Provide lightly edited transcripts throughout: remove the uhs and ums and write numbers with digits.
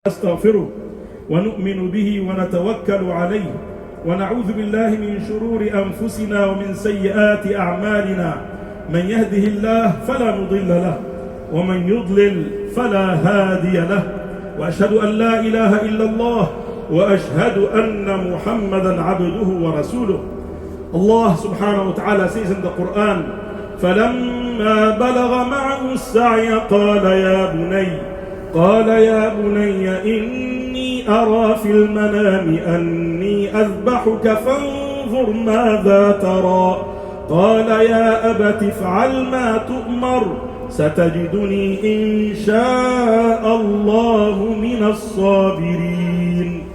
نستغفره ونؤمن به ونتوكل عليه ونعوذ بالله من شرور أنفسنا ومن سيئات أعمالنا من يهده الله فلا مضل له ومن يضلل فلا هادي له وأشهد أن لا إله إلا الله وأشهد أن محمدا عبده ورسوله. Allah subhanahu wa ta'ala says in the Quran, فَلَمَّا بَلَغَ مَعَهُ السَّعْيَ قال يا بني إني أرى في المنام أني أذبحك فانظر ماذا ترى قال يا أبت افعل ما تؤمر ستجدني إن شاء الله من الصابرين.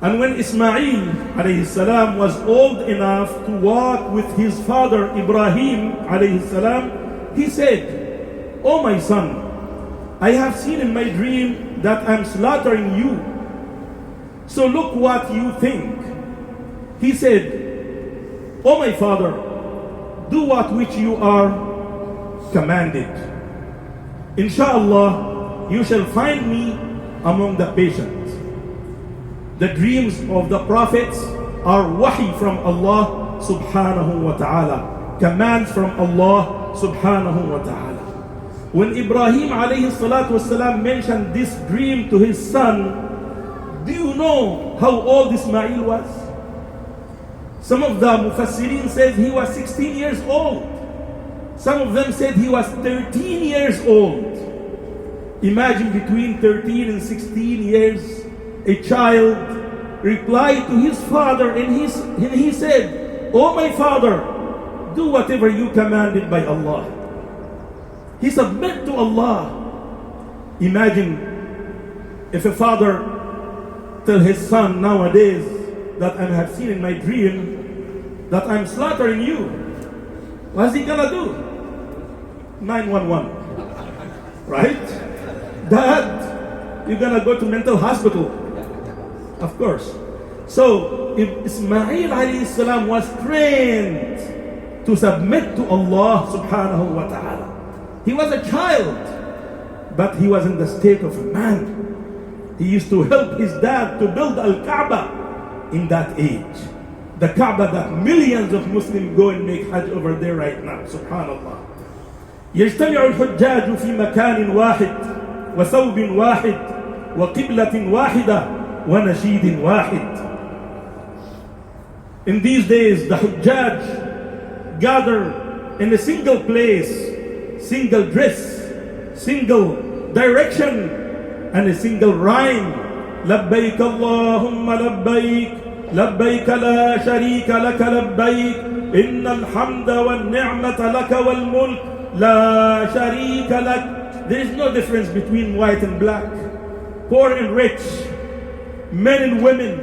And when Ismail alayhi salam was old enough to walk with his father Ibrahim alayhi salam, he said, "O my son, I have seen in my dream that I'm slaughtering you. So look what you think." He said, "O my father, do what which you are commanded. Inshallah, you shall find me among the patient." The dreams of the prophets are wahi from Allah subhanahu wa ta'ala, commands from Allah subhanahu wa ta'ala. When Ibrahim alayhi salatu wasalam mentioned this dream to his son, do you know how old Ismail was? Some of the Mufassirin said he was 16 years old. Some of them said he was 13 years old. Imagine between 13 and 16 years, a child replied to his father and he said, "Oh my father, do whatever you commanded by Allah." He submit to Allah. Imagine if a father tell his son nowadays that I have seen in my dream that I'm slaughtering you. What's he gonna do? 911. Right? Dad, you're gonna go to mental hospital. Of course. So if Ismail alayhi salam was trained to submit to Allah subhanahu wa ta'ala. He was a child, but he was in the state of a man. He used to help his dad to build Al-Kaaba in that age. The Kaaba that millions of Muslims go and make Hajj over there right now. Subhanallah. يجتمع الحجاج في مكان واحد وثوب واحد وقبلة واحدة ونشيد واحد. In these days, the Hujjaj gather in a single place, single dress, single direction, and a single rhyme. لبيك اللهم لبيك لبيك لا شريك لك لبيك إن الحمد والنعمة لك والملك لا شريك لك. There is no difference between white and black, poor and rich, men and women.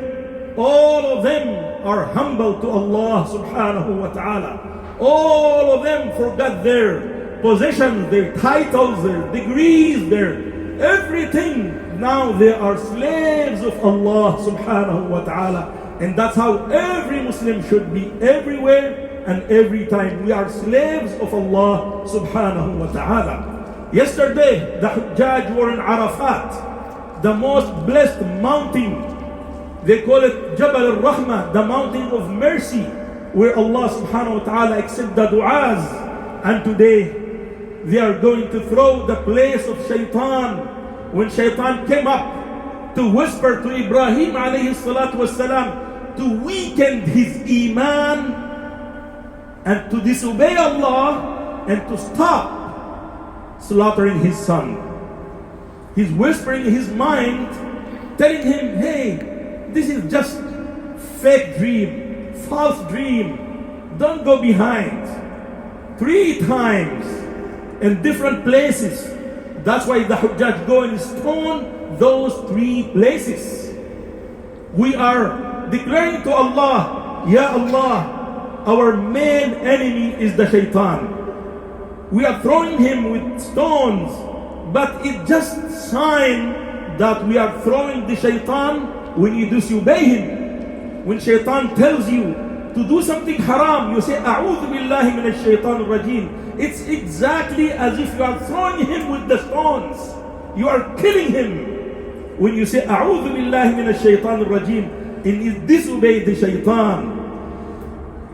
All of them are humble to Allah subhanahu wa ta'ala. All of them forgot their possessions, their titles, their degrees, their everything. Now they are slaves of Allah subhanahu wa ta'ala. And that's how every Muslim should be everywhere and every time. We are slaves of Allah subhanahu wa ta'ala. Yesterday, the Hujjaj were in Arafat, the most blessed mountain. They call it Jabal al-Rahmah, the mountain of mercy, where Allah subhanahu wa ta'ala accepts the du'as. And today, they are going to throw the place of shaitan. When shaitan came up to whisper to Ibrahim alayhi salatu wasalam to weaken his iman and to disobey Allah and to stop slaughtering his son. He's whispering in his mind, telling him, "Hey, this is just fake dream, false dream. Don't go behind." 3 times in different places. That's why the Hujjaj go and stone those 3 places. We are declaring to Allah, "Ya Allah, our main enemy is the shaitan. We are throwing him with stones, but it's just sign that we are throwing the shaitan when you disobey him. When shaitan tells you to do something haram, you say, "A'udhu billahi minash shaitan rajim." It's exactly as if you are throwing him with the stones. You are killing him. when you say أعوذ بالله من الشيطان الرجيم, and you disobey the shaitan.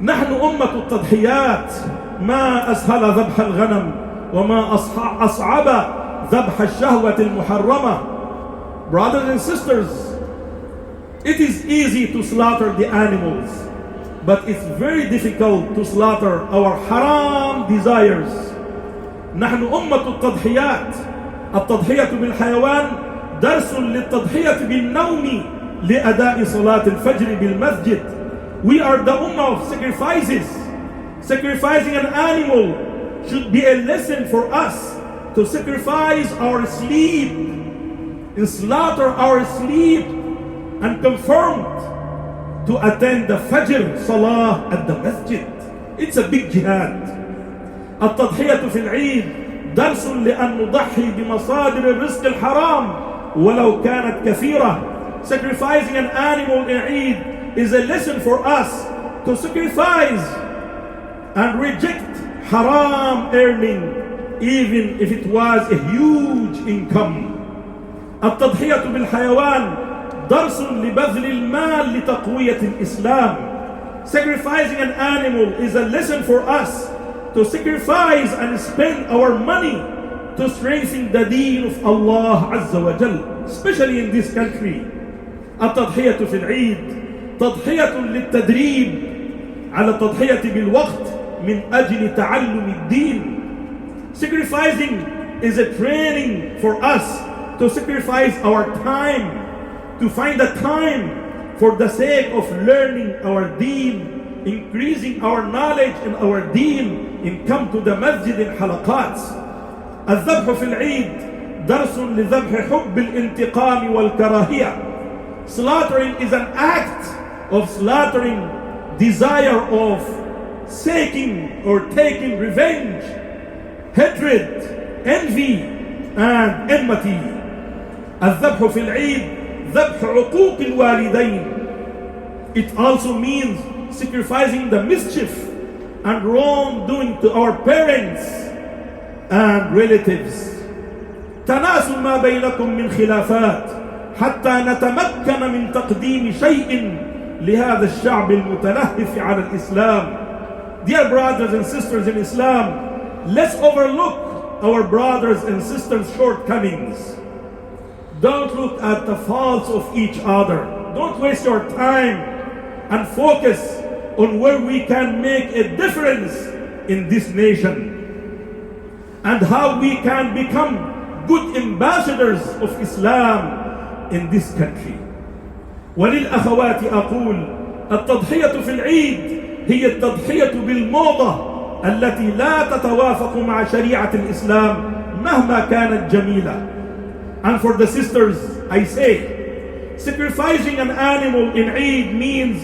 نحن أمة التضحيات, ما أسهل ذبح الغنم وما أصعب ذبح الشهوة المحرمة. Brothers and sisters, it is easy to slaughter the animals, but it's very difficult to slaughter our haram desires. نحن أمة التضحيات. التضحية بالحيوان درس للتضحية بالنوم لأداء صلاة الفجر بالمسجد. We are the ummah of sacrifices. Sacrificing an animal should be a lesson for us to sacrifice our sleep, and slaughter our sleep, and confirmed to attend the Fajr Salah at the masjid. It's a big jihad. التضحية في العيد درس لأن نضحي بمصادر الرزق الحرام ولو كانت كثيرة. Sacrificing an animal in Eid is a lesson for us to sacrifice and reject haram earning, even if it was a huge income. التضحية بالحيوان درس لبذل المال لتقوية الإسلام. Sacrificing an animal is a lesson for us to sacrifice and spend our money to strengthen the deen of Allah Azza wa Jal, especially in this country. التضحية في العيد تضحية للتدريب على التضحية بالوقت من أجل تعلم الدين. Sacrificing is a training for us to sacrifice our time, to find a time for the sake of learning our deen, increasing our knowledge in our deen, and come to the masjid in halaqat. الذبح في العيد درس لذبح حب الانتقام والكراهية. Slaughtering is an act of slaughtering desire of seeking or taking revenge, hatred, envy, and enmity. الذبح في العيد ذبح عقوق الوالدين. It also means sacrificing the mischief and wrongdoing to our parents and relatives. تناسوا ما بينكم من خلافات حتى نتمكن من تقديم شيء لهذا الشعب المتلهف على الإسلام. Dear brothers and sisters in Islam, let's overlook our brothers and sisters' shortcomings. Don't look at the faults of each other. Don't waste your time and focus on where we can make a difference in this nation and how we can become good ambassadors of Islam in this country. وللأخوات أقول التضحية في العيد هي التضحية بالموضة التي لا تتوافق مع شريعة الإسلام مهما كانت جميلة. And for the sisters, I say, sacrificing an animal in Eid means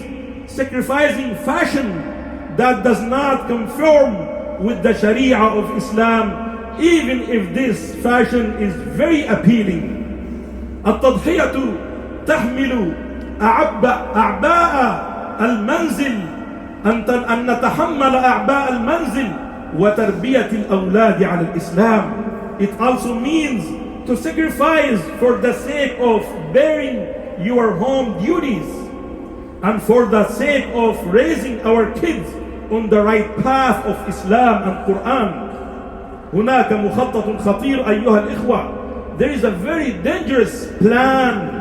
sacrificing fashion that does not conform with the Sharia of Islam, even if this fashion is very appealing. التضحية تحمل أعباء المنزل، أن نتحمل أعباء المنزل وتربية الأولاد على الإسلام. It also means to sacrifice for the sake of bearing your home duties and for the sake of raising our kids on the right path of Islam and Quran. هناك مخطط خطير أيها الإخوة. There is a very dangerous plan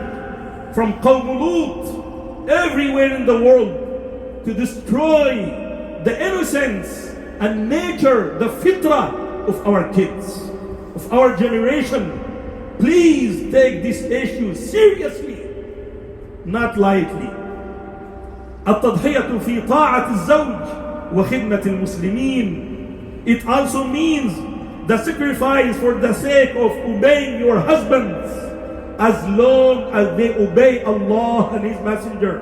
from Qawm Lut everywhere in the world to destroy the innocence and nature, the fitrah of our kids, of our generation. Please take this issue seriously, not lightly. التضحية في طاعة الزوج وخدمة المسلمين. It also means the sacrifice for the sake of obeying your husbands as long as they obey Allah and His Messenger,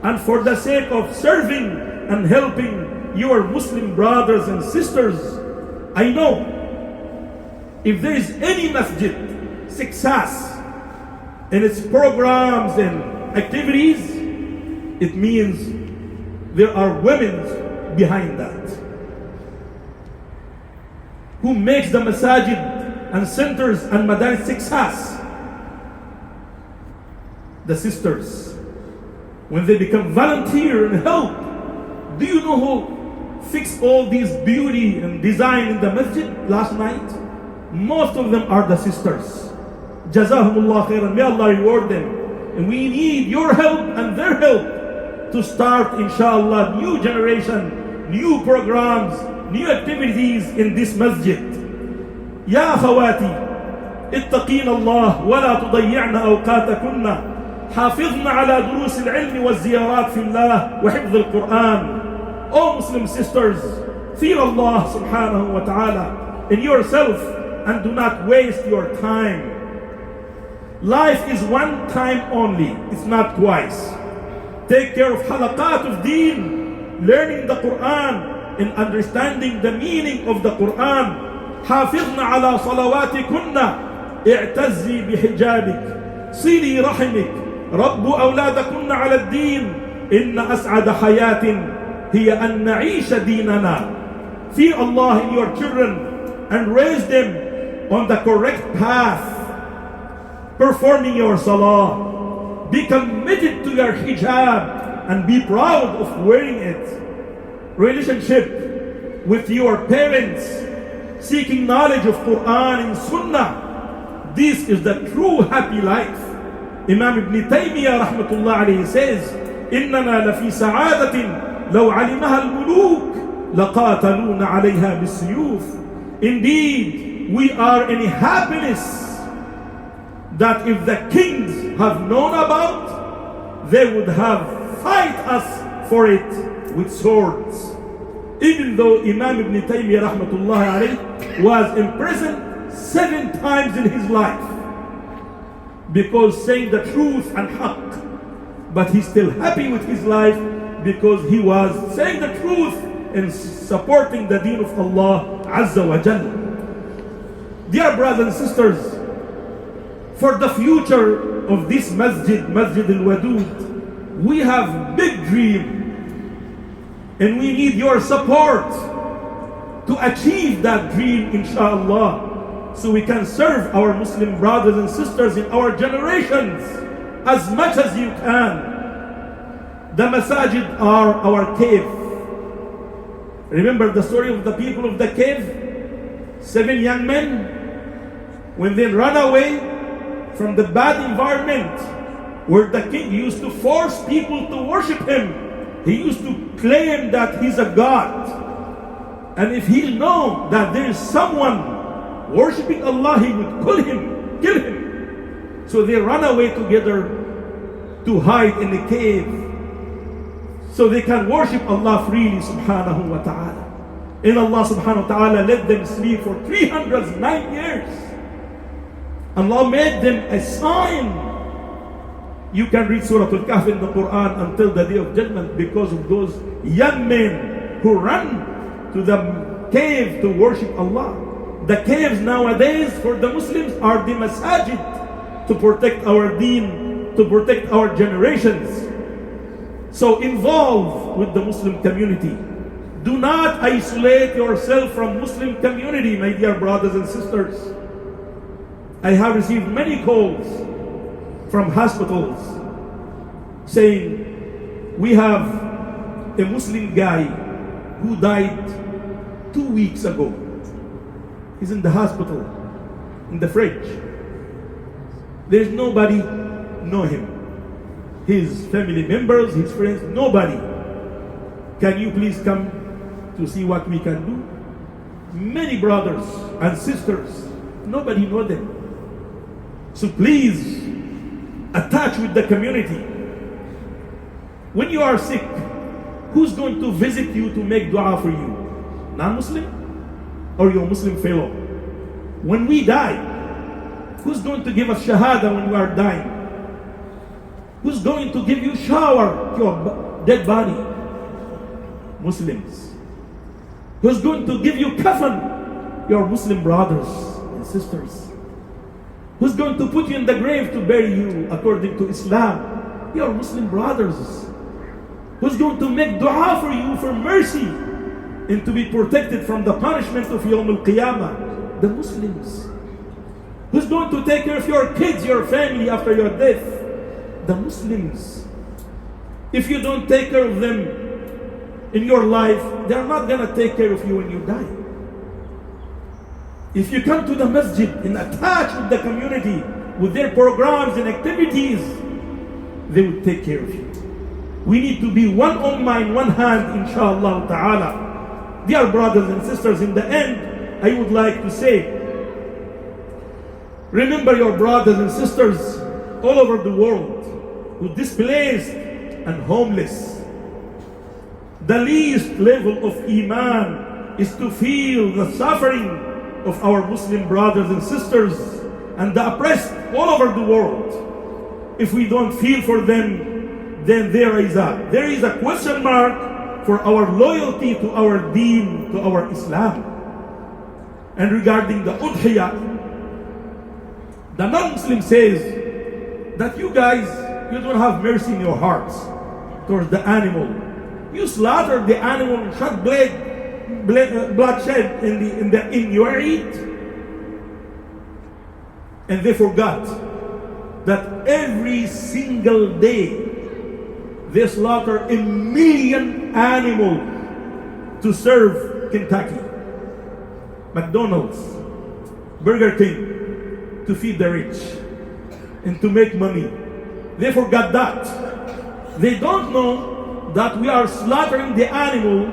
and for the sake of serving and helping your Muslim brothers and sisters. I know if there is any masjid success in its programs and activities, it means there are women behind that, who makes the masajid and centers and madaris success. the sisters, when they become volunteer and help, do you know who fixed all these beauty and design in the masjid last night? Most of them are the sisters. Jazahumullah khairan. May Allah reward them. And we need your help and their help to start, inshallah, new generation, new programs, new activities in this masjid. Ya akhawati, اتقين الله ولا تضيعن أوقاتكن حافظن على دروس العلم والزيارات في الله وحفظ القرآن. O Muslim sisters, fear Allah subhanahu wa ta'ala in yourself and do not waste your time. Life is one time only, it's not twice. Take care of halaqat of deen, learning the Quran and understanding the meaning of the Quran. حافظن على صلواتكن اعتزي بحجابك صلي رحمك رب أولادكن على الدين إن أسعد حياة هي أن نعيش ديننا. Fear Allah in your children and raise them on the correct path, performing your salah. Be committed to your hijab and be proud of wearing it. Relationship with your parents, seeking knowledge of Quran and Sunnah. This is the true happy life. Imam Ibn Taymiyyah rahmatullah alayhi says, إننا لفي سعادة لو علمها الملوك لقاتلون عليها بالسيوف. Indeed, we are in happiness that if the kings have known about, they would have fight us for it with swords. Even though Imam Ibn Taymiyyah rahmatullah alayhi was imprisoned 7 times in his life because saying the truth and haqq, but he's still happy with his life because he was saying the truth and supporting the deen of Allah Azza wa Jalla. Dear brothers and sisters, for the future of this masjid, Masjid al-Wadud, we have big dream and we need your support to achieve that dream, inshallah, so we can serve our Muslim brothers and sisters in our generations as much as you can. The masajid are our cave. Remember the story of the people of the cave? 7 young men, when they ran away from the bad environment where the king used to force people to worship him. He used to claim that he's a god. And if he know that there is someone worshipping Allah, he would kill him. So they run away together to hide in the cave so they can worship Allah freely subhanahu wa ta'ala. And Allah subhanahu wa ta'ala let them sleep for 309 years. Allah made them a sign. You can read Surah Al-Kahf in the Quran until the day of judgment because of those young men who run to the cave to worship Allah. The caves nowadays for the Muslims are the masajid to protect our deen, to protect our generations. So involve with the Muslim community. Do not isolate yourself from Muslim community, my dear brothers and sisters. I have received many calls from hospitals saying, we have a Muslim guy who died 2 weeks ago. He's in the hospital, in the fridge. There's nobody know him. His family members, his friends, nobody. Can you please come to see what we can do? Many brothers and sisters, nobody know them. So please, attach with the community. When you are sick, who's going to visit you to make dua for you? Non-Muslim? Or your Muslim fellow? When we die, who's going to give us shahada when we are dying? Who's going to give you shower to your dead body? Muslims. Who's going to give you kafan? Your Muslim brothers and sisters. Who's going to put you in the grave to bury you according to Islam? Your Muslim brothers. Who's going to make dua for you for mercy and to be protected from the punishment of Yawm al-Qiyamah? The Muslims. Who's going to take care of your kids, your family after your death? the Muslims. If you don't take care of them in your life, they're not going to take care of you when you die. If you come to the masjid and attach with the community, with their programs and activities, they will take care of you. We need to be one ummah in one hand, inshallah ta'ala. Dear brothers and sisters, in the end, I would like to say, remember your brothers and sisters all over the world who displaced and homeless. The least level of iman is to feel the suffering of our Muslim brothers and sisters and the oppressed all over the world. If we don't feel for them, then there is a question mark for our loyalty to our deen, to our Islam. And regarding the udhiyah, the non-Muslim says that you guys, you don't have mercy in your hearts towards the animal. You slaughter the animal, shed bloodshed in your Eid. And they forgot that every single day they slaughter 1 million animals to serve Kentucky, McDonald's, Burger King, to feed the rich and to make money. They forgot that. They don't know that we are slaughtering the animal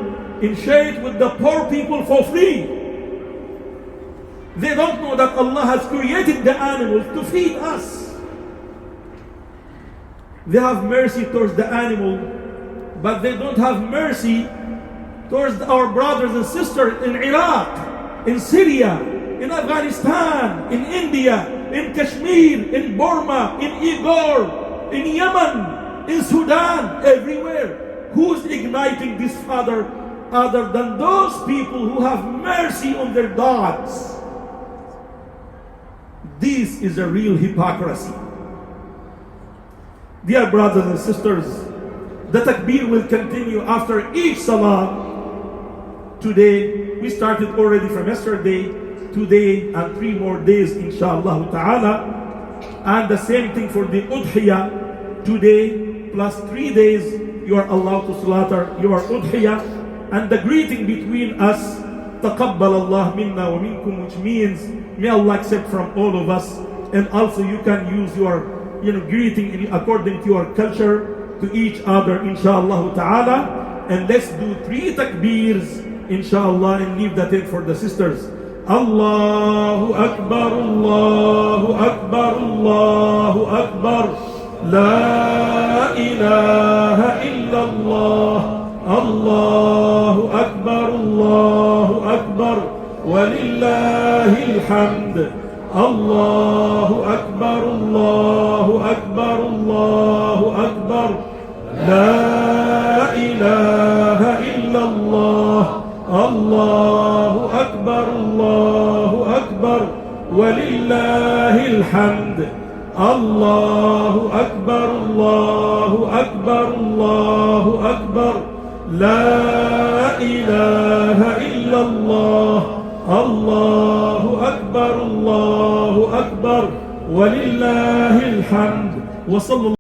and share it with the poor people for free. They don't know that Allah has created the animals to feed us. They have mercy towards the animal, but they don't have mercy towards our brothers and sisters in Iraq, in Syria, in Afghanistan, in India, in Kashmir, in Burma, in Igor, in Yemen, in Sudan, everywhere. Who's igniting this fire other than those people who have mercy on their gods? This is a real hypocrisy. Dear brothers and sisters, the takbir will continue after each salah. Today, we started already from yesterday, today and 3 more days, inshallah ta'ala. And the same thing for the udhiyah. Today plus 3 days, you are allowed to slaughter your udhiyah. And the greeting between us, taqabbal Allah minna wa minkum, which means, may Allah accept from all of us. And also you can use your greeting according to your culture to each other, inshallah ta'ala. And let's do 3 takbirs, inshallah, and leave the tent for the sisters. Allahu Akbar, Allahu Akbar, Allahu Akbar. La ilaha illallah. Allahu Akbar, Allahu Akbar. Walillahil hamd. Allahu Akbar, Allahu Akbar, Allahu Akbar. La ilaha illallah. Allahu Akbar, Allahu Akbar. Walillahil hamd. Allahu Akbar, Allahu Akbar, Allahu Akbar. La ilaha illallah. Allahu Akbar, Allahu Akbar. Walillahil hamd. Wa sallallahu